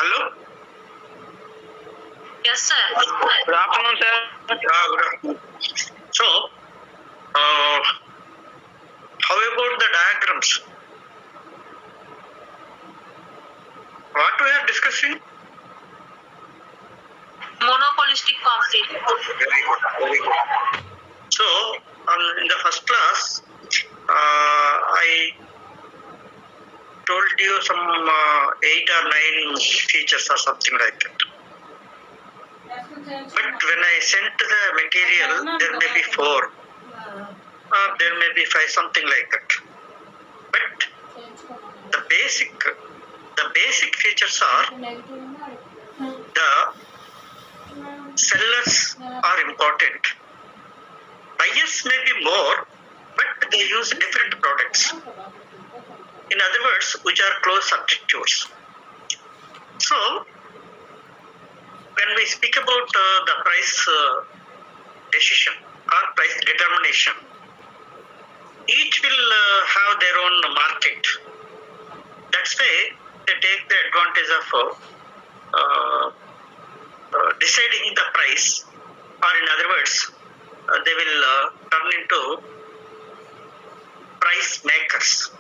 Hello? Yes, sir. Good afternoon, sir. Good afternoon. So, how about the diagrams? What we are discussing? Monopolistic competition. Very good. Very good. So, in the first class, I told you some 8 or 9 features or something like that. But when I sent the material, there may be 4 or there may be 5, something like that. But the basic features are the sellers are important. Buyers may be more, but they use different products. In other words, which are close substitutes. So, when we speak about the price decision or price determination, each will have their own market. That's why they take the advantage of deciding the price, or in other words, they will turn into price makers.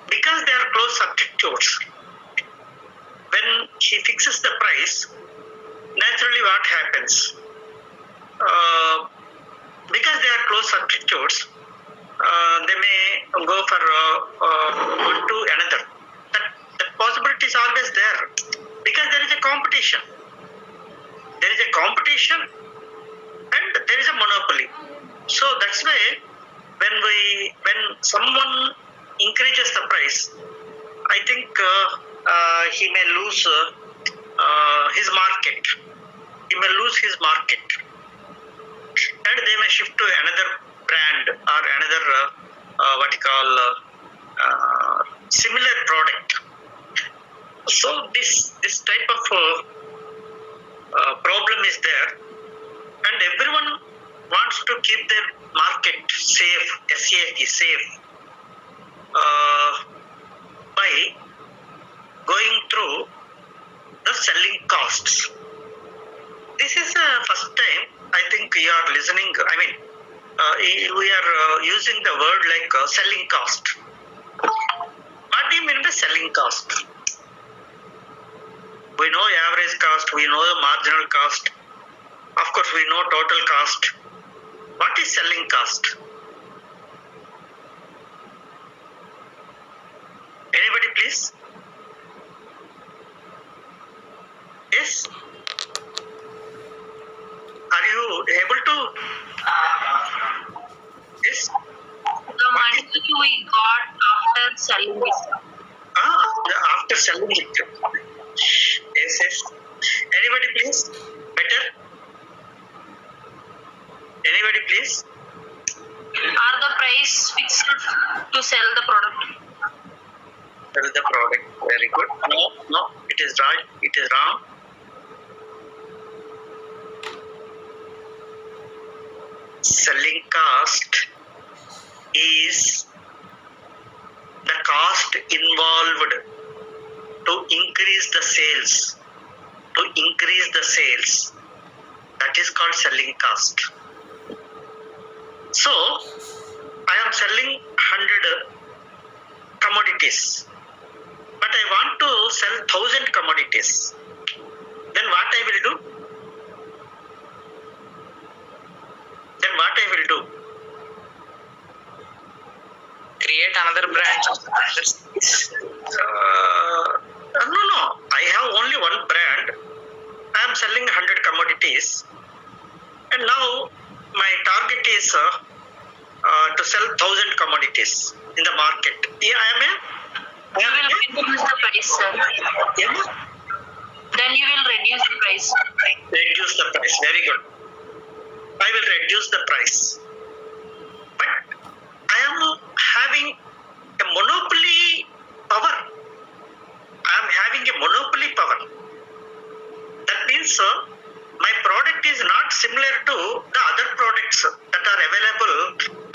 Because they are close substitutes, when he fixes the price, naturally what happens? Because they are close substitutes, they may go for one to another. That possibility is always there, because there is a competition. There is a competition and there is a monopoly. So that's why when someone increases the price, I think he may lose his market. He may lose his market, and they may shift to another brand or another similar product. So this type of problem is there, and everyone wants to keep their market safe, safe, by going through the selling costs. This is the first time I think you are listening. I mean, we are using the word like selling cost. What do you mean by selling cost? We know average cost, we know the marginal cost. Of course, we know total cost. What is selling cost? Anybody, please? Yes? Are you able to? Yes? The money we got after selling it. After selling it. Yes. Anybody, please? Better? Anybody, please? Are the price fixed to sell the product? Sell the product. Very good. No, it is right. It is wrong. Selling cost is the cost involved to increase the sales. That is called selling cost. So, I am selling 100 commodities, but I want to sell 1000 commodities. Then what I will do? Create another branch. No. I have only one brand. I am selling 100 commodities, and now my target is to sell 1000 commodities in the market. You will reduce the price, sir. Yeah. Then you will reduce the price. Reduce the price. Very good. I will reduce the price. But I am having a monopoly power. That means my product is not similar to the other products that are available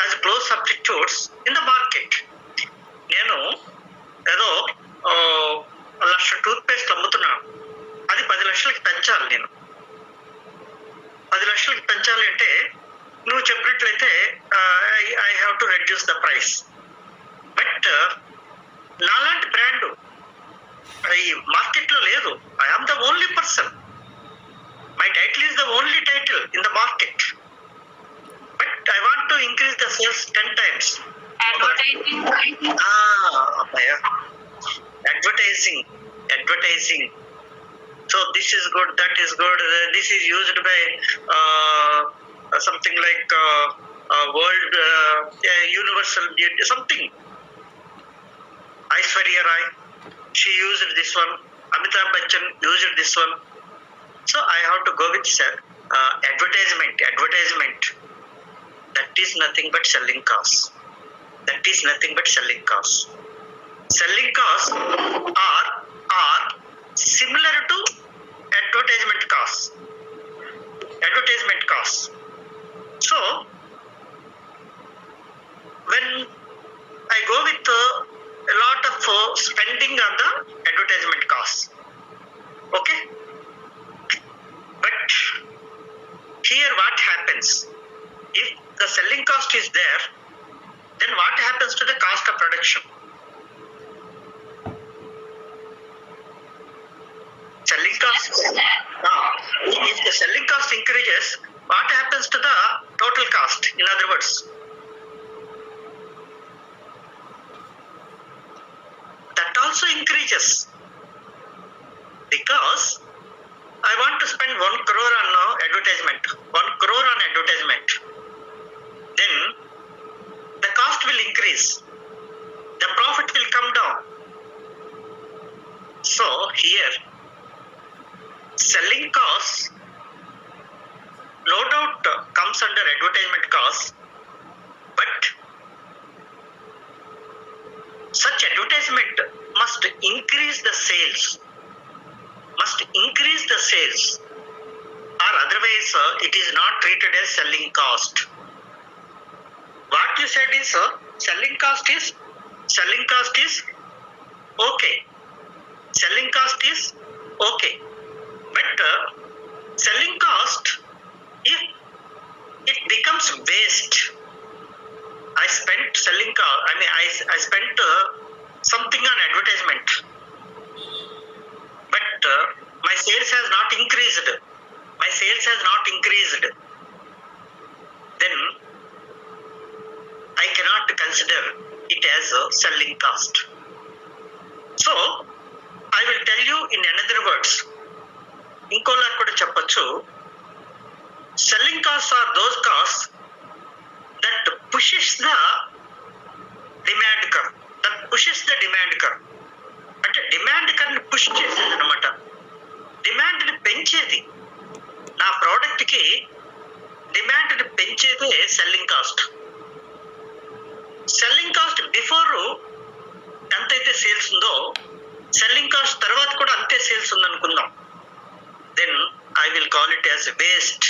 as close substitutes in the market. నేను ఏదో tooth paste అమ్ముతున్నాను, అది 10 లక్షలకి పెంచాలి. నేను 10 లక్షలకి పెంచాలి అంటే నువ్వు చెప్పినట్లయితే I have to reduce the price. But నాలాంటి బ్రాండ్ ఈ మార్కెట్ లో లేదు. I am the only person. My title is the only title in the market. But I want to increase the sales 10 times. Advertising. So this is good, that is good. This is used by something like world universal beauty, something. Aishwarya Rai, she used this one. Amitabh Bachchan used this one. So I have to go with advertisement. That is nothing but selling costs. Selling costs are similar to advertisement costs. So when I go with a lot of spending on the advertisement costs, okay. But here what happens? If the selling cost is there, then what happens to the cost of production? Selling cost. If the selling cost increases, what happens to the total cost? In other words, that also increases, because I want to spend 1 crore on advertisement. 1 crore on advertisement. Then the cost will increase. The profit will come down. So here, selling costs no doubt comes under advertisement costs, but such advertisement must increase the sales, or otherwise it is not treated as selling cost. What you said is selling cost is okay. Selling cost is okay. But selling cost, if it becomes waste, I spent I spent something on advertisement, but my sales has not increased. Then I cannot consider it as a selling cost. So I will tell you in another words. ఇంకోలా కూడా చెప్పొచ్చు, selling cost or those cost that pushes the demand curve. అంటే demand curve ని push చేసేది అనమాట, demand ని పెంచేది. నా ప్రోడక్ట్ కి డిమాండ్ ని పెంచేదే సెల్లింగ్ కాస్ట్. బిఫోర్ ఎంతైతే సేల్స్ ఉందో, సెల్లింగ్ కాస్ట్ తర్వాత కూడా అంతే సేల్స్ ఉందనుకుందాం. Then I will call it as waste.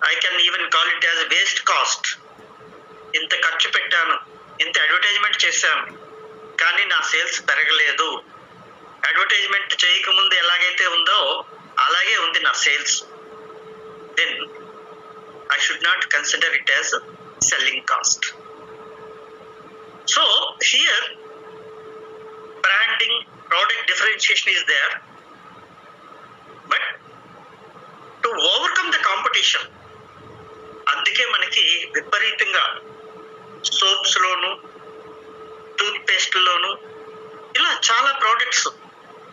I can even call it as waste cost. ఇంత ఖర్చు పెట్టాను, ఇంత అడ్వర్టైజ్మెంట్ చేశాను, కానీ నా సేల్స్ పెరగలేదు. అడ్వర్టైజ్మెంట్ చేయకముందు ఎలాగైతే ఉందో అలాగే ఉంది నా sales. Then I should not consider it as selling cost. So here branding, product differentiation is there. But to overcome the competition, అందుకే మనకి విపరీతంగా సోప్స్ లోను, టూత్ పేస్ట్ లోను ఇలా చాలా ప్రోడక్ట్స్,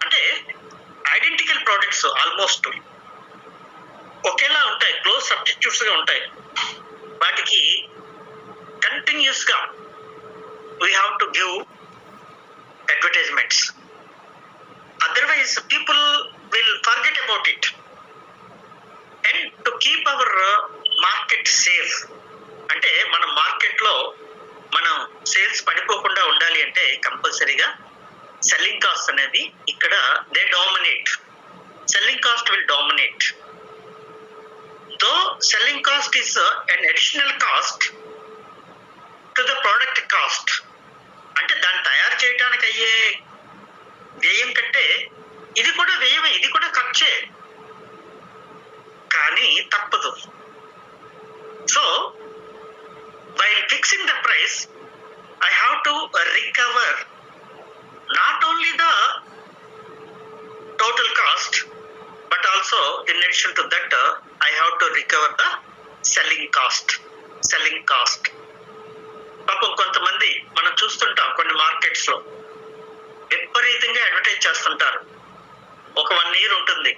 అంటే ఐడెంటికల్ ప్రోడక్ట్స్ ఆల్మోస్ట్ ఒకేలా ఉంటాయి, క్లోజ్ సబ్స్టిట్యూట్స్ గా ఉంటాయి. వాటికి కంటిన్యూస్ గా we have to give advertisements. Otherwise people will forget about it. And to keep our market safe, అంటే మన మార్కెట్ లో మనం సేల్స్ పడిపోకుండా ఉండాలి అంటే కంపల్సరీగా సెల్లింగ్ కాస్ట్ అనేది ఇక్కడ they dominate. Selling cost will dominate. Though selling cost is an additional cost to the product cost. అంటే దాన్ని తయారు చేయడానికి అయ్యే వ్యయం కంటే ఇది కూడా వ్యయమే, ఇది కూడా ఖర్చే, కానీ తప్పదు. So while fixing the price, I have to recover not only the total cost, but also in addition to that, I have to recover the selling cost. పాపం కొంతమంది మనం చూస్తుంటాం కొన్ని మార్కెట్స్ లో విపరీతంగా అడ్వర్టైజ్ చేస్తుంటారు. ఒక 1 year ఉంటుంది,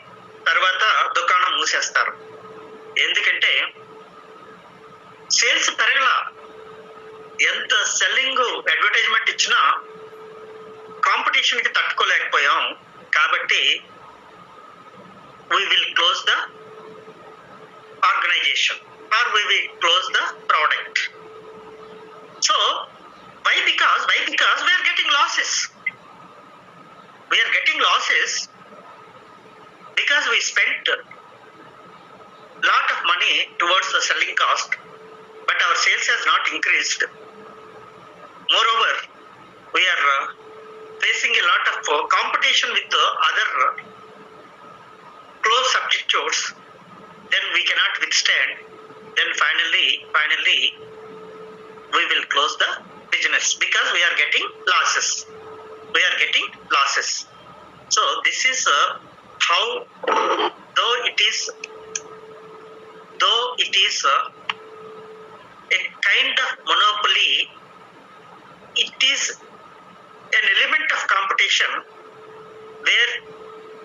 తర్వాత దుకాణం మూసేస్తారు. ఎందుకంటే సేల్స్ పెరగలా. ఎంత సెల్లింగ్ అడ్వర్టైజ్మెంట్ ఇచ్చినా కాంపిటీషన్ కి తట్టుకోలేకపోయాం. కాబట్టి we will close the organization or we will close the product. So why? Because we are getting losses. We are getting losses because we spent lot of money towards the selling cost, but our sales has not increased. Moreover, we are facing a lot of competition with other close substitutes. Then we cannot withstand. Then finally we will close the business because we are getting losses. So this is how, though it is a kind of monopoly, it is an element of competition where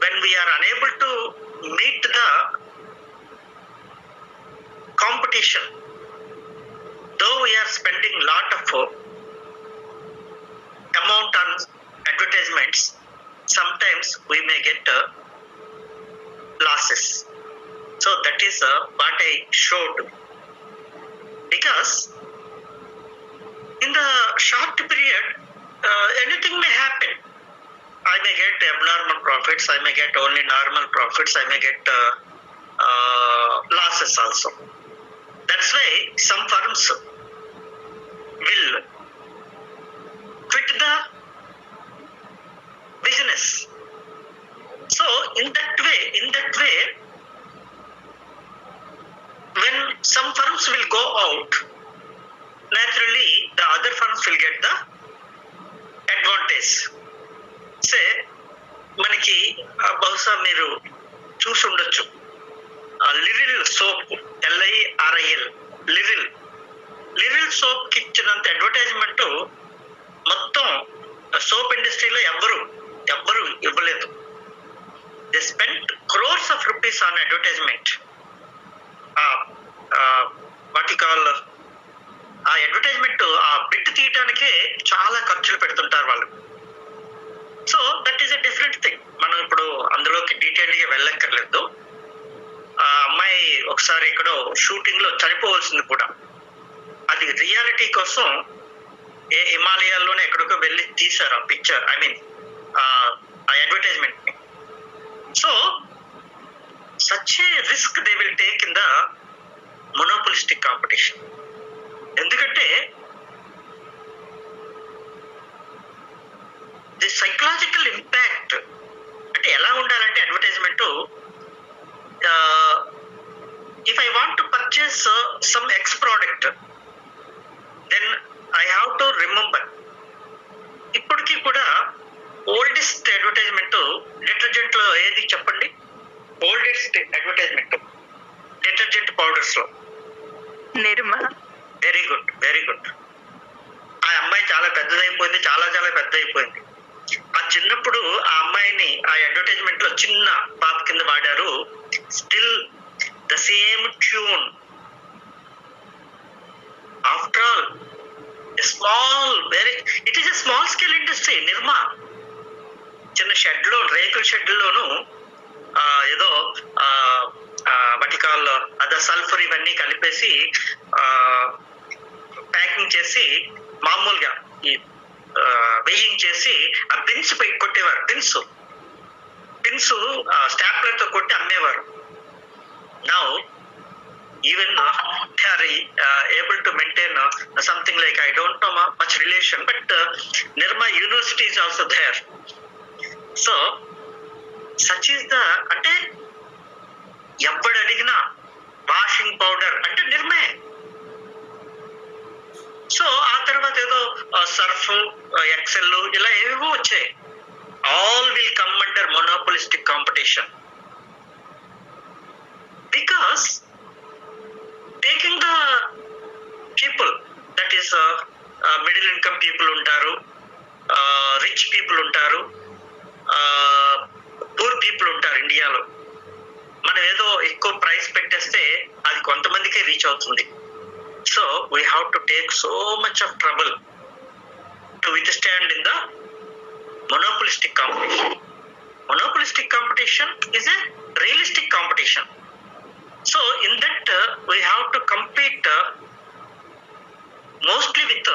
when we are unable to meet the competition, though we are spending lot of amount on advertisements, sometimes we may get losses. So that is what I showed, because in the short period anything may happen. I may get abnormal profits, I may get only normal profits, I may get losses also. That's why some firms will quit the business. So in that way, when some firms will go out, naturally the other firms will get the advantage. Say మనకి బహుశా మీరు చూసి ఉండొచ్చు, Liril soap, LIRIL, Liril soap కి ఇచ్చినంత advertisement మొత్తం soap ఇండస్ట్రీలో ఎవ్వరు ఇవ్వలేదు. They spend crores of rupees on advertisement. What you call, ఆ అడ్వర్టైజ్మెంట్ ఆ బిట్ తీయటానికే చాలా ఖర్చులు పెడుతుంటారు వాళ్ళు. So that is a different thing. మనం ఇప్పుడు అందులోకి డీటెయిల్ గా వెళ్ళక్కర్లేదు. ఆ అమ్మాయి ఒకసారి ఎక్కడో షూటింగ్ లో చనిపోవాల్సింది కూడా, అది రియాలిటీ కోసం ఏ హిమాలయాల్లోనే ఎక్కడికో వెళ్ళి తీశారు ఆ పిక్చర్, ఐ మీన్ ఆ అడ్వర్టైజ్మెంట్ ని. So such a risk they will take in the monopolistic competition. ఎందుకంటే ది సైకలాజికల్ ఇంపాక్ట్ అంటే ఎలా ఉండాలంటే advertisement, if I want to purchase some X product, then I have to remember. ఇప్పటికీ కూడా oldest advertisement detergent లో ఏది చెప్పండి? Oldest advertisement detergent powders లో నిర్మా. Very good. ఆ అమ్మాయి చాలా పెద్దదైపోయింది, చాలా పెద్దదైపోయింది. ఆ చిన్నప్పుడు ఆ అమ్మాయిని ఆ అడ్వర్టైజ్మెంట్ లో చిన్న పాప కింద వాడారు. Still the same tune. After all it is a small scale industry. Nirma చిన్న షెడ్ లో, రేకుల షెడ్ లోను ఏదో వటికాల్ అదే సల్ఫర్ ఇవన్నీ కలిపేసి ప్యాకింగ్ చేసి మామూలుగా ఈ వెయ్యింగ్ చేసి ఆ పిన్స్ కొట్టేవారు. పిన్స్ స్టాప్లర్ తో కొట్టి అమ్మేవారు. Now even they are able to maintain something like, I don't know much relation, but Nirma University is also there. So such is the, అంటే ఎవడు అడిగినా వాషింగ్ పౌడర్ అంటే నిర్మే. సో ఆ తర్వాత ఏదో సర్ఫ్, ఎక్సెల్ ఇలా ఏవేవో వచ్చాయి. All will come under monopolistic competition because taking the people, that is middle income people ఉంటారు, రిచ్ పీపుల్ ఉంటారు, పూర్ పీపుల్ ఉంటారు ఇండియాలో. మనం ఏదో ఎక్కువ ప్రైస్ పెట్టేస్తే అది కొంతమందికే రీచ్ అవుతుంది. So we have to take so much of trouble to withstand in the monopolistic competition. Monopolistic competition is a realistic competition. So in that we have to compete mostly with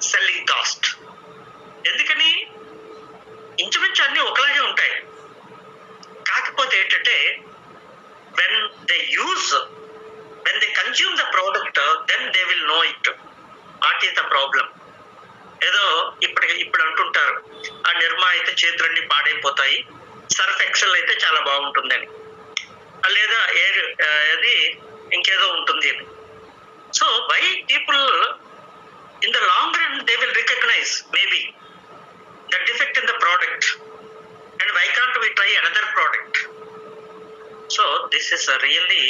selling cost. ఎందుకని ఇంచుమించు అన్ని ఒకలాగే ఉంటాయి. కాకపోతే ఏంటంటే when they consume the product, then they will know it. What is the problem? ఏదో ఇప్పుడు అంటుంటారు, ఆ నిర్మా అయితే చేతులన్నీ పాడైపోతాయి, సర్ఫ్ ఎక్సెల్ అయితే చాలా బాగుంటుందని, లేదా అది ఇంకేదో ఉంటుంది అని. So why people in the long run they will recognise maybe the defect in the product and why can't we try another product. So this is really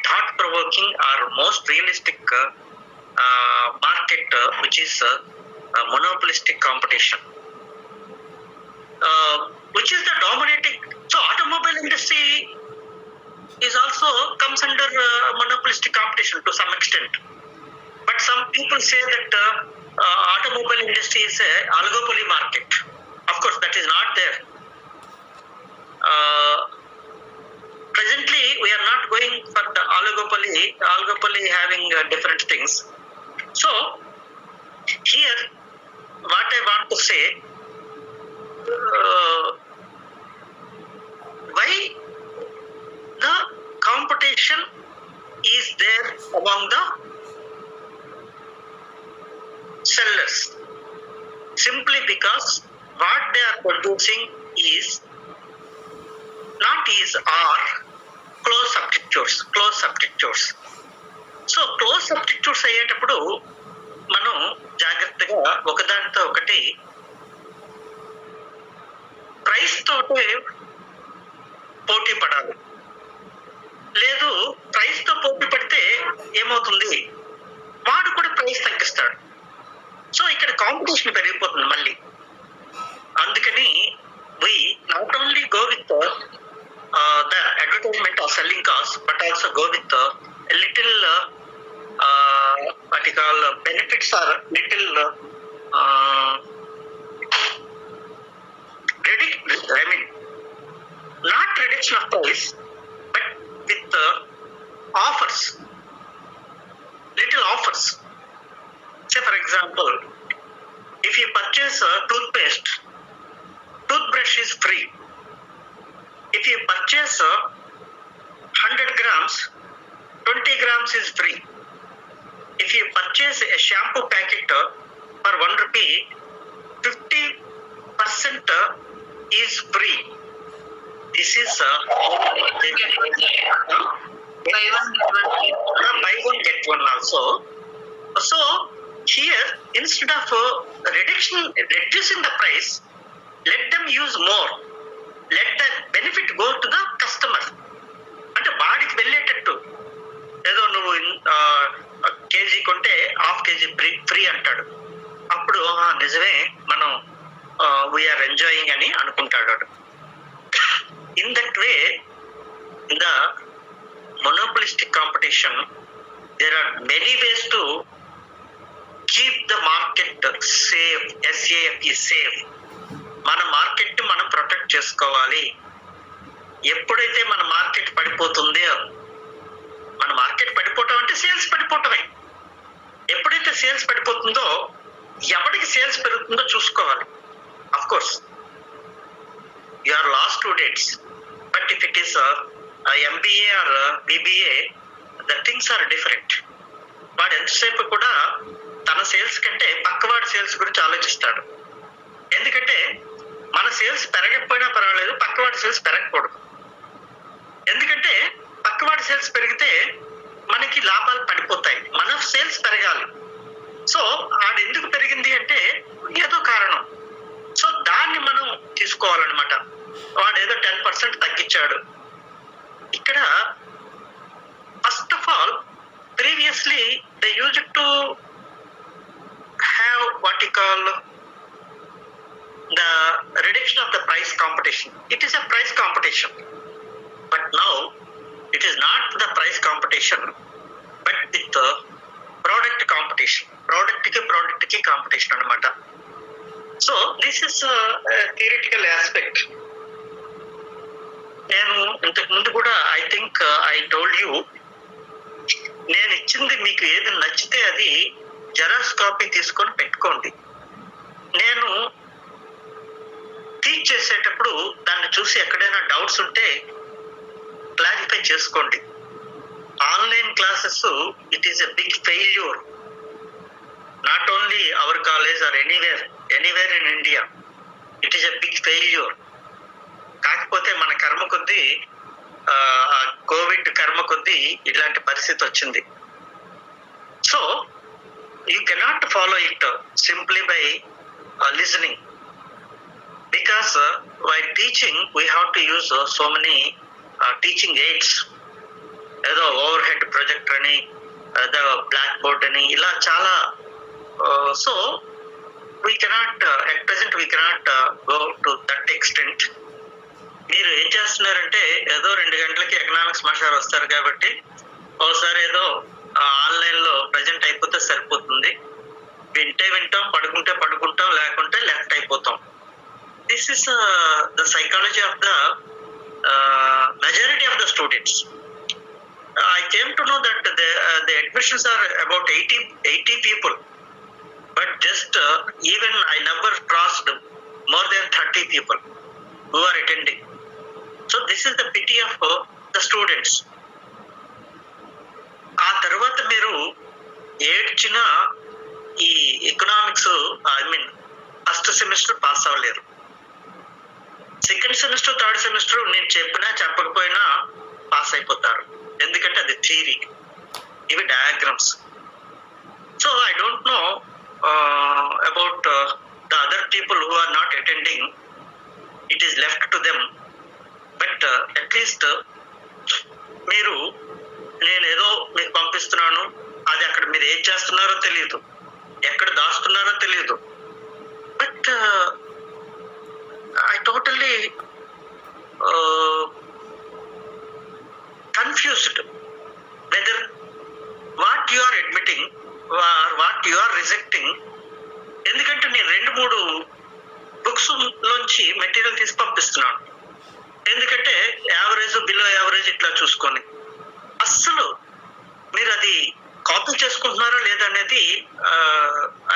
thought provoking or most realistic market which is monopolistic competition, which is the dominating. So automobile industry is also comes under monopolistic competition to some extent, but some people say that automobile industry is a oligopoly market. Of course that is not there. Presently we are not going for the oligopoly having different things. So here what I want to say, why the competition is there among the sellers? Simply because what they are producing is are close substitutes. So close substitutes అయ్యేటప్పుడు మనం జాగ్రత్తగా ఒకదానితో ఒకటి price తోటి పోటీ పడాలి. లేదు price తో పోటీ పడితే ఏమవుతుంది, వాడు కూడా ప్రైస్ తగ్గిస్తాడు. సో ఇక్కడ కాంపిటీషన్ పెరిగిపోతుంది మళ్ళీ. అందుకని we not only go with the advertisement or selling cost, but also go with a little what you call benefits or little not reduction of price, but with offers, little offers. Say for example, if you purchase a toothbrush is free. If you purchase 100 grams, 20 grams is free. If you purchase a shampoo packet for 1 rupee, 50% is free. This is buy one get one also. So here instead of reducing the price, let them use more. Let the benefit go to the customer. అంటే బాడీకి వెళ్ళేటట్టు. ఏదో నువ్వు KG కొంటే half KG free అంటాడు. అప్పుడు నిజమే మనం we are enjoying అని అనుకుంటాడు. In that way in the monopolistic competition there are many ways to keep the market safe. SAFE safe. మన మార్కెట్ మనం ప్రొటెక్ట్ చేసుకోవాలి. ఎప్పుడైతే మన మార్కెట్ పడిపోతుందో, మన మార్కెట్ పడిపోవటం అంటే సేల్స్ పడిపోవటమే. ఎప్పుడైతే సేల్స్ పడిపోతుందో ఎవరికి సేల్స్ పెరుగుతుందో చూసుకోవాలి. Of course you are last 2 days, but if it is MBA or BBA the things are different. వాడు ఎంతసేపు కూడా తన సేల్స్ కంటే పక్కవాడి సేల్స్ గురించి ఆలోచిస్తాడు. ఎందుకంటే మన సేల్స్ పెరగకపోయినా పర్వాలేదు, పక్కవాడి సేల్స్ పెరగకూడదు. ఎందుకంటే పక్కవాడి సేల్స్ పెరిగితే మనకి లాభాలు పడిపోతాయి, మన సేల్స్ పెరగాలి. సో ఆడు ఎందుకు పెరిగింది అంటే ఏదో కారణం. సో దాన్ని మనం తీసుకోవాలన్నమాట. వాడు ఏదో 10% తగ్గించాడు. ఇక్కడ first of all previously they use to have what you call the reduction of the price competition. It is a price competition, but now it is not the price competition, but with the product competition. Product ki competition anamata. So this is a theoretical aspect. నేను ఇంతకు ముందు కూడా I think I told you, నేను ఇచ్చింది మీకు ఏది నచ్చితే అది జెరాక్స్ కాపీ తీసుకొని పెట్టుకోండి. నేను టీచ్ చేసేటప్పుడు దాన్ని చూసి ఎక్కడైనా డౌట్స్ ఉంటే క్లారిఫై చేసుకోండి. Online classes it is a big failure, not only our college or anywhere in India. It is a big failure. కాకపోతే మన కర్మ కొద్దీ, కోవిడ్ కర్మ కొద్దీ ఇలాంటి పరిస్థితి వచ్చింది. So you cannot follow it simply by listening. Because while teaching we have to use so many teaching aids, ఏదో ఓవర్హెడ్ ప్రొజెక్టర్ అని, ఏదో బ్లాక్ బోర్డ్ అని, ఇలా చాలా. So we cannot at present we cannot go to that extent. మీరు ఏం చేస్తున్నారంటే ఏదో 2 గంటలకి ఎకనామిక్స్ మాస్టర్ వస్తారు కాబట్టి ఒకసారి ఏదో ఆన్లైన్లో ప్రజెంట్ అయిపోతే సరిపోతుంది. వింటే వింటాం, పడుకుంటే పడుకుంటాం, లేకుంటే లెఫ్ట్ అయిపోతాం. This is the psychology of the majority of the students. I came to know that the admissions are about 80 people, but just even I never crossed more than 30 people who are attending. So this is the pity of the students. ఆ తర్వాత మీరు ఏడ్చిన ఈ economics first semester pass అవ్వలేరు. Second semester, third semester నేను చెప్పినా చెప్పకపోయినా pass అయిపోతారు. ఎందుకంటే అది థియరీ, ఇవి diagrams. So I don't know about the other people who are not attending. It is left to them. But at least మీరు, నేనేదో మీకు పంపిస్తున్నాను, అది అక్కడ మీరు ఏం చేస్తున్నారో తెలియదు, ఎక్కడ దాస్తున్నారో తెలియదు. But I totally confused whether what you are admitting or what you are rejecting. ఎందుకంటే నేను 2-3 బుక్స్ లోంచి మెటీరియల్ తీసి పంపిస్తున్నాను. ఎందుకంటే యావరేజ్, బిలో యావరేజ్ ఇట్లా చూసుకొని, అస్సలు మీరు అది కాపీ చేసుకుంటున్నారా లేదనేది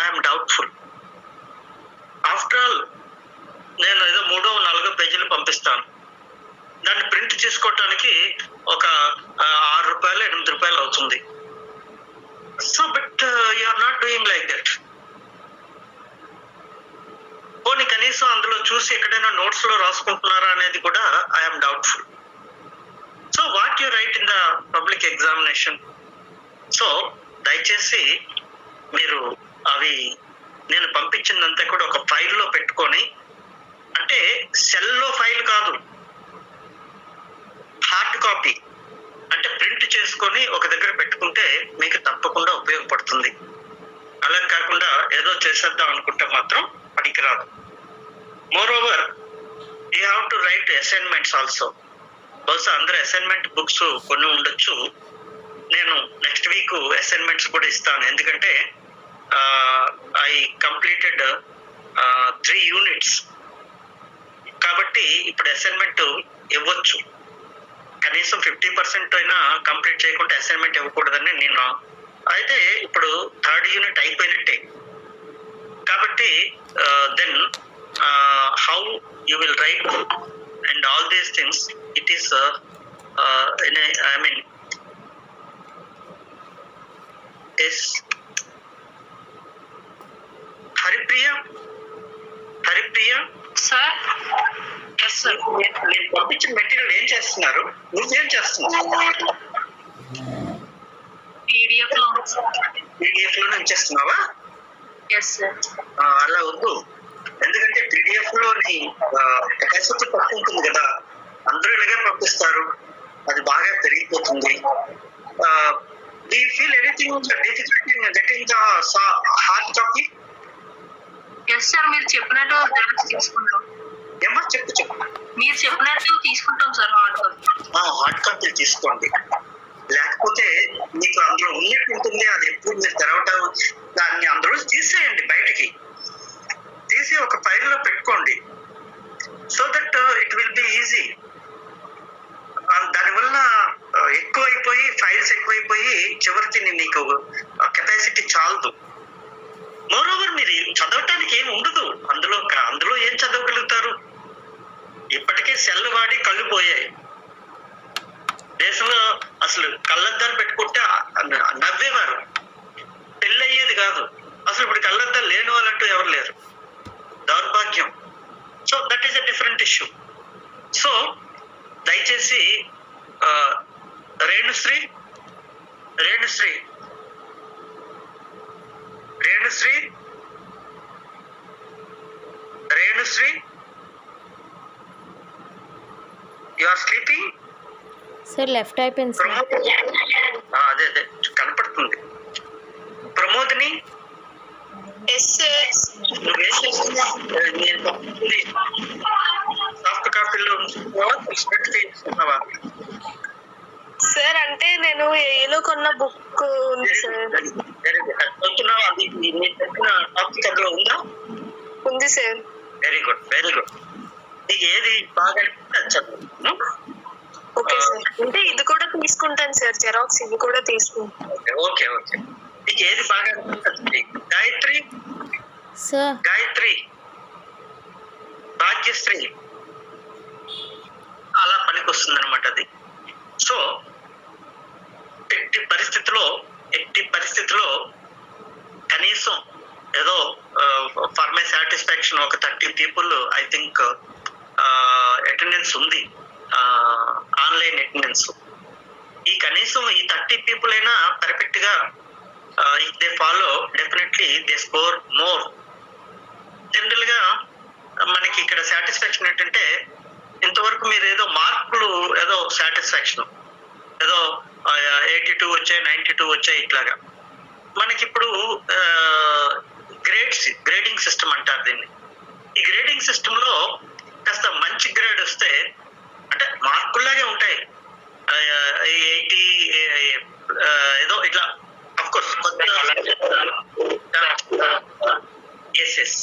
ఐఎమ్ డౌట్ఫుల్. ఆఫ్టర్ ఆల్ నేను ఏదో 3-4 పేజీలు పంపిస్తాను, దాన్ని ప్రింట్ చేసుకోవటానికి ఒక 6 రూపాయలు 8 రూపాయలు అవుతుంది. So but you are not doing like that. పోనీ కనీసం అందులో చూసి ఎక్కడైనా నోట్స్ లో రాసుకుంటున్నారా అనేది కూడా I'm doubtful. So what you right in the public examination. So దయచేసి మీరు అవి నేను పంపించిందంతా కూడా ఒక ఫైల్లో పెట్టుకొని, అంటే సెల్లో ఫైల్ కాదు, హార్డ్ కాపీ, అంటే ప్రింట్ చేసుకొని ఒక దగ్గర పెట్టుకుంటే మీకు తప్పకుండా ఉపయోగపడుతుంది. అలా కాకుండా ఏదో చేసేద్దాం అనుకుంటే మాత్రం పనికిరాదు. More over you have to right assignments also. బహుశా అందరూ అసైన్మెంట్ బుక్స్ కొన్ని ఉండొచ్చు. నేను నెక్స్ట్ వీక్ అసైన్మెంట్స్ కూడా ఇస్తాను. ఎందుకంటే ఐ కంప్లీటెడ్ 3 యూనిట్స్ కాబట్టి ఇప్పుడు అసైన్మెంట్ ఇవ్వచ్చు. కనీసం 50% అయినా కంప్లీట్ చేయకుండా అసైన్మెంట్ ఇవ్వకూడదని నేను. అయితే ఇప్పుడు 3rd యూనిట్ అయిపోయినట్టే కాబట్టి then how you will write and all these things, it is I mean yes Haripriya sir yes sir నేను పంపించిన మెటీరియల్ ఏం చేస్తున్నారు, నువ్వేం చేస్తున్నావు? పీడిఎఫ్ లో పీడిఎఫ్ లో నుంచి చేస్తున్నావా? ఎస్ సార్ అలా వద్దు, ఎందుకంటే పీడిఎఫ్ లోని కెపాసిటీ తక్కువ ఉంటుంది కదా, అందరూ ఇలాగే పంపిస్తారు, అది బాగా పెరిగిపోతుంది. Do you feel anything difficulty in getting the hard copy? Yes sir మీరు చెప్పినట్టు xerox తీసుకుంటాం. ఏమో చెప్పు. మీరు చెప్పినట్టు తీసుకుంటాం sir hard copy. Hard copy తీసుకోండి, లేకపోతే మీకు అందులో ఉన్నట్టు ఉంటుంది, అది ఎప్పుడు మీరు తెరవటం, దాన్ని అందులో తీసేయండి, బయటికి తీసి ఒక ఫైల్లో పెట్టుకోండి. So that it will be easy. దానివల్ల ఎక్కువైపోయి ఫైల్స్ ఎక్కువైపోయి చివరికి మీకు కెపాసిటీ చాలదు. మోర్ ఓవర్ మీరు చదవటానికి ఏమి ఉండదు అందులో ఏం చదవగలుగుతారు? ఇప్పటికే సెల్ వాడి కళ్ళు పోయాయి. దేశంలో అసలు కళ్ళద్దాలు పెట్టుకుంటే నవ్వేవారు, పెళ్ళి అయ్యేది కాదు. అసలు ఇప్పుడు కళ్ళద్దాలు లేని వాళ్ళంటూ ఎవరు లేరు, దౌర్భాగ్యం. So that is a different issue. So దయచేసి Renusri you are sleeping sir left అయిపోయింది సార్. అదే కనపడుతుంది. ప్రమోదిని ఎస్ సార్ నువ్వేం చేస్తున్నావు? సాఫ్ట్ కాపీలో తీసుకున్నావా? సార్ అంటే నేను ఏలో కొన్న బుక్ ఉంది సార్. చదువుతున్నావా? అది నేను చెప్పిన టాపిక్ అందులో ఉందా? ఉంది సార్. Very good. నీకు ఏది బాగా చదువు. ఓకే సార్, అంటే ఇది కూడా తీసుకుంటాను సార్, జెరాక్స్ ఇది కూడా తీసుకుంటాను. ఓకే నీకు ఏది బాగా అనిపిస్తుంది? గాయత్రి, భాగ్యశ్రీ అలా పనికి వస్తుంది అనమాట అది. సో ఎట్టి పరిస్థితిలో కనీసం ఏదో ఫర్ మై సాటిస్ఫాక్షన్ ఒక 30 people ఐ థింక్ అటెండెన్స్ ఉంది, ఆన్లైన్ అటెండెన్స్. ఈ కనీసం ఈ 30 people అయినా పర్ఫెక్ట్ గా if they follow definitely they score more. General గా మనకి ఇక్కడ సాటిస్ఫాక్షన్ ఏంటంటే ఇంతవరకు మీరు ఏదో మార్కులు ఏదో సాటిస్ఫాక్షన్ ఏదో 82 వచ్చాయి, 92 వచ్చాయి, ఇట్లాగా. మనకిప్పుడు గ్రేడింగ్ సిస్టమ్ అంటారు దీన్ని. ఈ గ్రేడింగ్ సిస్టమ్ లో కాస్త మంచి గ్రేడ్ వస్తే, అంటే మార్కుల్లాగే ఉంటాయి, 80 ఏదో ఇట్లా, అఫ్ కోర్స్ ఎస్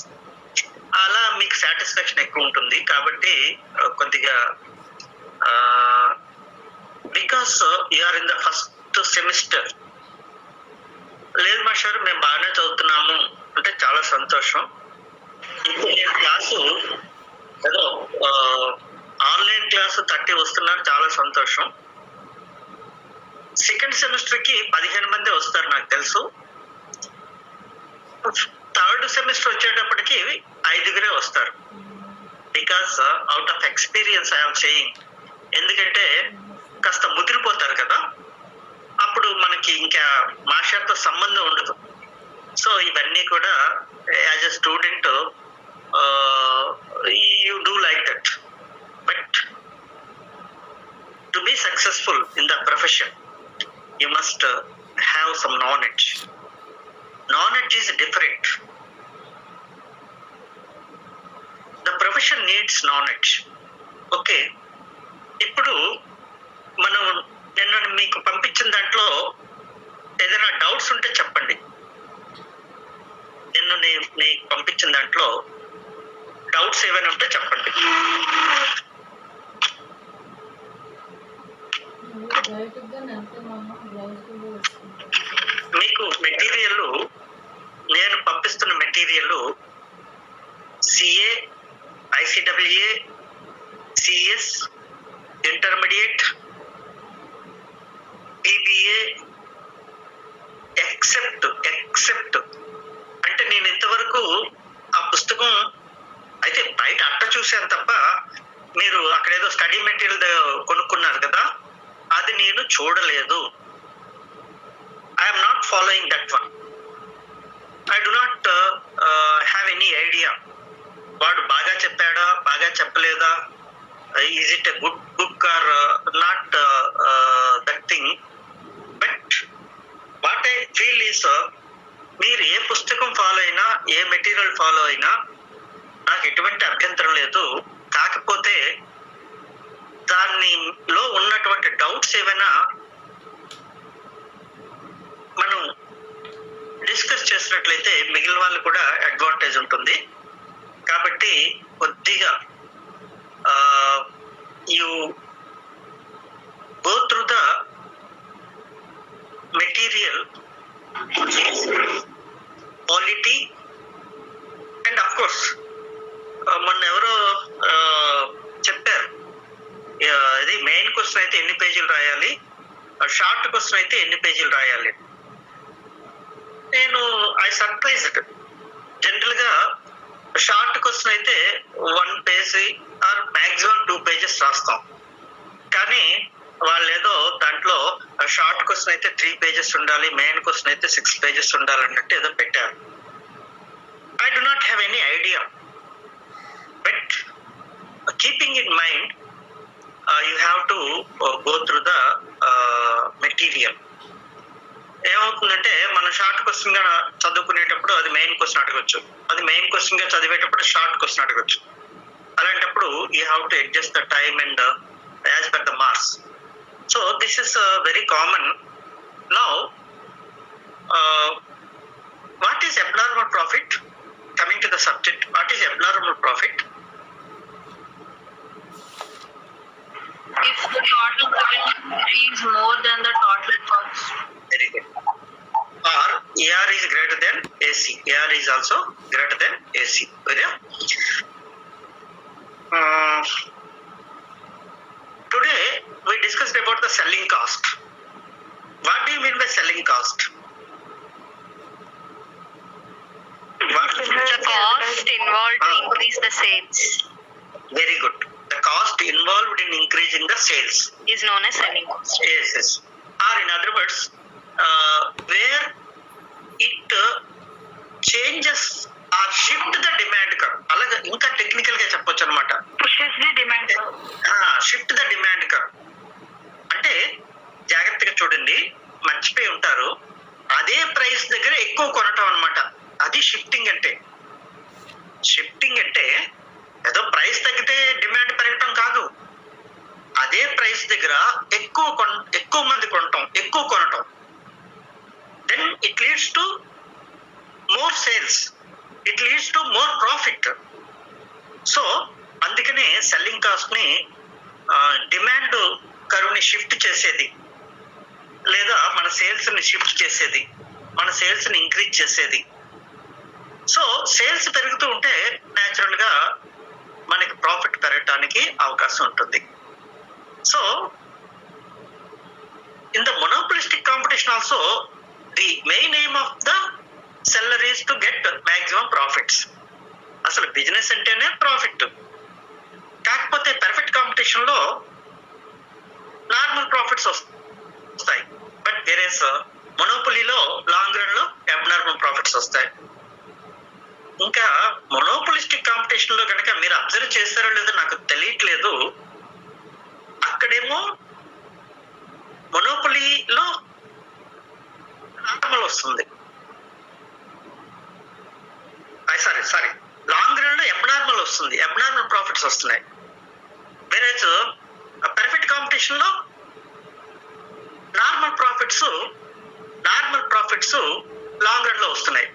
అలా మీకు సాటిస్ఫాక్షన్ ఎక్కువ ఉంటుంది. కాబట్టి కొద్దిగా because you're in the first semester. లేదు మాస్టర్ మేము బాగానే చదువుతున్నాము అంటే చాలా సంతోషం. ఇప్పుడు నేను క్లాసు ఏదో ఆన్లైన్ క్లాసు 30 వస్తున్నారు, చాలా సంతోషం. సెకండ్ సెమిస్టర్ కి 15 మంది వస్తారు నాకు తెలుసు. థర్డ్ సెమిస్టర్ వచ్చేటప్పటికి 5 వస్తారు. Because out of experience I'm saying. ఎందుకంటే కాస్త ముదిరిపోతారు కదా, అప్పుడు మనకి ఇంకా మాస్టర్తో సంబంధం ఉండదు. సో ఇవన్నీ కూడా as a student you do like that. But to be successful in the profession you must have some knowledge. Knowledge is different. The profession needs knowledge. Okay. ఇప్పుడు మనం నేను మీకు పంపించిన దాంట్లో ఏదైనా డౌట్స్ ఉంటే చెప్పండి. నేను నీకు పంపించిన దాంట్లో డౌట్స్ ఏమైనా ఉంటే చెప్పండి. మీకు మెటీరియల్, నేను పంపిస్తున్న material CA, ICWA, CS, intermediate, BBA, except అంటే నేను ఇంతవరకు ఆ పుస్తకం అయితే బయట అట్ట చూశాను తప్ప మీరు అక్కడ ఏదో స్టడీ మెటీరియల్ కొనుక్కున్నారు కదా, అది నేను చూడలేదు. I'm not following that one. I do not have any idea వాడు బాగా చెప్పాడా బాగా చెప్పలేదా, is it a good book or not, that thing. But what I feel is, మీరు ఏ పుస్తకం ఫాలో అయినా ఏ మెటీరియల్ ఫాలో అయినా నాకు ఎటువంటి అభ్యంతరం లేదు. కాకపోతే దానిలో ఉన్నటువంటి డౌట్స్ ఏమైనా మనం డిస్కస్ చేసినట్లయితే మిగిలిన వాళ్ళు కూడా అడ్వాంటేజ్ ఉంటుంది. కాబట్టి కొద్దిగా you go through the material quality and of course మొన్న ఎవరో చెప్పారు, ఇది మెయిన్ క్వశ్చన్ అయితే ఎన్ని పేజీలు రాయాలి, షార్ట్ క్వశ్చన్ అయితే ఎన్ని పేజీలు రాయాలి. నేను ఐ సర్ప్రైజ్డ్. జనరల్ గా షార్ట్ క్వశ్చన్ అయితే 1 పేజీ ఆర్ మాక్సిమం 2 పేజెస్ రాస్తాం. కానీ వాళ్ళు ఏదో దాంట్లో షార్ట్ క్వశ్చన్ అయితే 3 పేజెస్ ఉండాలి, మెయిన్ క్వశ్చన్ అయితే 6 పేజెస్ ఉండాలన్నట్టు ఏదో పెట్టారు. I do not have any idea. But keeping in mind you have to go through the material. ఏమవుతుందంటే మనం షార్ట్ క్వశ్చన్ గా చదువుకునేటప్పుడు అది మెయిన్ క్వశ్చన్ అడగొచ్చు, అది మెయిన్ క్వశ్చన్ గా చదివేటప్పుడు షార్ట్ క్వశ్చన్ అడగొచ్చు. అలాంటప్పుడు you have to adjust the time and as per the marks. So this is very common. Now what is abnormal profit? Coming to the subject, what is abnormal profit? If the total revenue is more than the total cost. Very good. Or AR is greater than AC. AR is also greater than AC. Okay? Today we discussed about the selling cost. What do you mean by selling cost? The cost involved to increase the sales Very good. The cost involved in increasing the sales is known as selling cost. Yes. Or in other words, where it changes or shift the demand curve. అలాగే ఇంకా technical గా చెప్పొచ్చు అనమాట. Pushes the demand curve. Shift the demand curve అంటే జాగ్రత్తగా చూడండి, మర్చిపోయి ఉంటారు, అదే ప్రైస్ దగ్గర ఎక్కువ కొనటం అనమాట. అది షిఫ్టింగ్ అంటే. షిఫ్టింగ్ అంటే ఏదో ప్రైస్ తగ్గితే డిమాండ్ పెరగటం కాదు. అదే ప్రైస్ దగ్గర ఎక్కువ మంది కొనటం, ఎక్కువ కొనటం. Then it leads to more sales, it leads to more profit. So అందుకనే సెల్లింగ్ కాస్ట్ ని డిమాండ్ కర్వ్ ని షిఫ్ట్ చేసేది, లేదా మన సేల్స్ ని షిఫ్ట్ చేసేది, మన సేల్స్ ని ఇంక్రీజ్ చేసేది. సో సేల్స్ పెరుగుతూ ఉంటే న్యాచురల్ గా మనకి ప్రాఫిట్ పెరగటానికి అవకాశం ఉంటుంది. So in the monopolistic competition also the main aim of the seller is to get maximum profits. అసలు బిజినెస్ అంటేనే ప్రాఫిట్. కాకపోతే పర్ఫెక్ట్ కాంపిటీషన్ లో నార్మల్ ప్రాఫిట్స్ వస్తాయి, బట్ వేరేస్ మొనోపొలీలో లాంగ్ రన్ లో అబ్నార్మల్ ప్రాఫిట్స్ వస్తాయి. ఇంకా మొనోపోలిస్టిక్ కాంపిటీషన్ లో కనుక మీరు అబ్జర్వ్ చేస్తారో లేదో నాకు తెలియట్లేదు, అక్కడేమో మొనోపొలీలో నార్మల్ వస్తుంది, సారీ లాంగ్ రన్ లో అబ్నార్మల్ వస్తుంది, అబ్నార్మల్ ప్రాఫిట్స్ వస్తున్నాయి. వేరేజ్ పర్ఫెక్ట్ కాంపిటీషన్ లో నార్మల్ ప్రాఫిట్స్ లాంగ్ రన్ లో వస్తున్నాయి.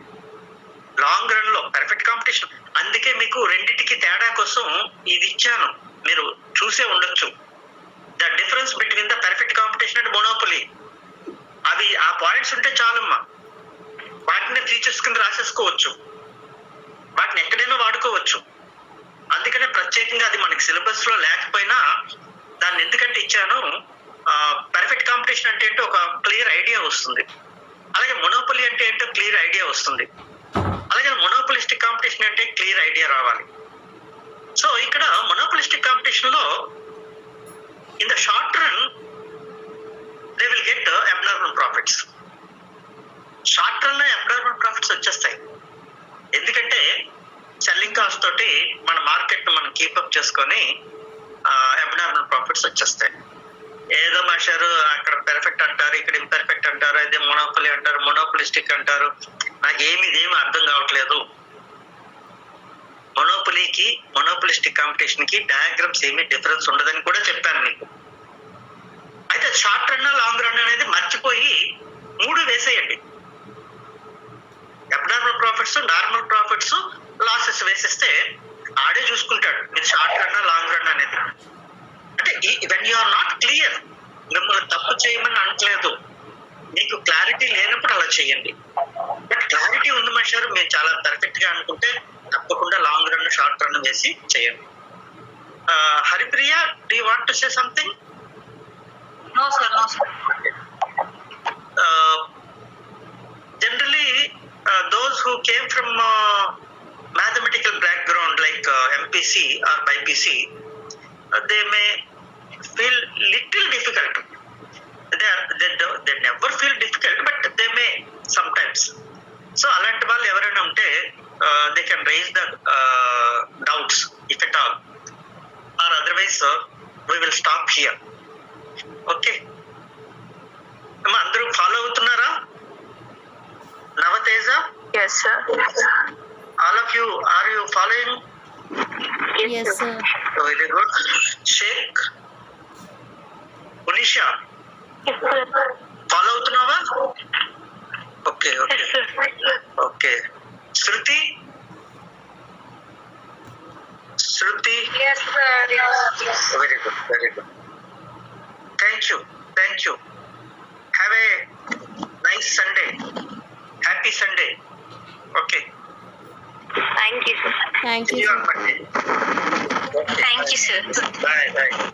లాంగ్ రన్ లో పర్ఫెక్ట్ కాంపిటీషన్. అందుకే మీకు రెండింటికి తేడా కోసం ఇది ఇచ్చాను, మీరు చూసే ఉండొచ్చు. The difference between the perfect competition and monopoly. అవి ఆ పాయింట్స్ ఉంటే చాలమ్మా, వాటిని ఫీచర్స్ కింద రాసేసుకోవచ్చు, వాటిని ఎక్కడైనా వాడుకోవచ్చు. అందుకనే ప్రత్యేకంగా అది మనకి సిలబస్ లో లేకపోయినా దాన్ని ఎందుకంటే ఇచ్చాను, పర్ఫెక్ట్ కాంపిటీషన్ అంటే ఏంటో ఒక క్లియర్ ఐడియా వస్తుంది, అలాగే మొనోపొలీ అంటే ఏంటో క్లియర్ ఐడియా వస్తుంది, అలాగే మొనోపోలిస్టిక్ కాంపిటీషన్ అంటే క్లియర్ ఐడియా రావాలి. సో ఇక్కడ మొనోపలిస్టిక్ కాంపిటీషన్ లో in the short run they will get abnormal profits. Short run లో అబ్నార్మల్ ప్రాఫిట్స్ వచ్చేస్తాయి. ఎందుకంటే సెల్లింగ్ కాస్ట్ తోటి మన మార్కెట్ మనం కీపప్ చేసుకొని అబ్నార్మల్ ప్రాఫిట్స్ వచ్చేస్తాయి. ఏదో మాస్టారు అక్కడ పెర్ఫెక్ట్ అంటారు, ఇక్కడ ఇంపెర్ఫెక్ట్ అంటారు, అదే మొనోపలి అంటారు, మొనోపలిస్టిక్ అంటారు. నాకు ఇదేమి అర్థం కావట్లేదు. మొనోపలికి మొనోపలిస్టిక్ కాంపిటీషన్ కి డయాగ్రామ్స్ ఏమీ డిఫరెన్స్ ఉండదని కూడా చెప్పాను మీకు. అయితే షార్ట్ రన్ లాంగ్ రన్ అనేది మర్చిపోయి 3 వేసేయండి. Abnormal profits, normal profits, losses వేసేస్తే ఆడే చూసుకుంటాడు ఇది షార్ట్ రన్ లాంగ్ రన్ అనేది. అంటే when you are not clear, మిమ్మల్ని తప్పు చేయమని అనట్లేదు, మీకు క్లారిటీ లేనప్పుడు అలా చేయండి. బట్ క్లారిటీ ఉంది మాస్టర్, మీరు చాలా పర్ఫెక్ట్ గా అనుకుంటే తప్పకుండా లాంగ్ రన్ షార్ట్ రన్ వేసి చేయండి. Haripriya, do you want to say something? No, sir. No, sir. Generally, those who came from mathematical background like MPC or BPC, they may feel little difficult. They never feel difficult, but they may sometimes. So అలాంటి వాళ్ళు ఎవరైనా ఉంటే they can raise the doubts if at all, or otherwise we will stop here. Okay అమ్మా, అందరూ follow అవుతున్నారా? Navateja, Yes, sir. All of you, are you following? Yes sir. Very good. Shaik, Unisha, follow అవుతున్నావా? Okay okay okay. Shruti, Shruti, Yes, sir. Very good very good. Thank you. Have a nice Sunday. Happy Sunday. Okay. Thank you, sir. Thank See you you sir. on Monday. Thank you, sir. Bye.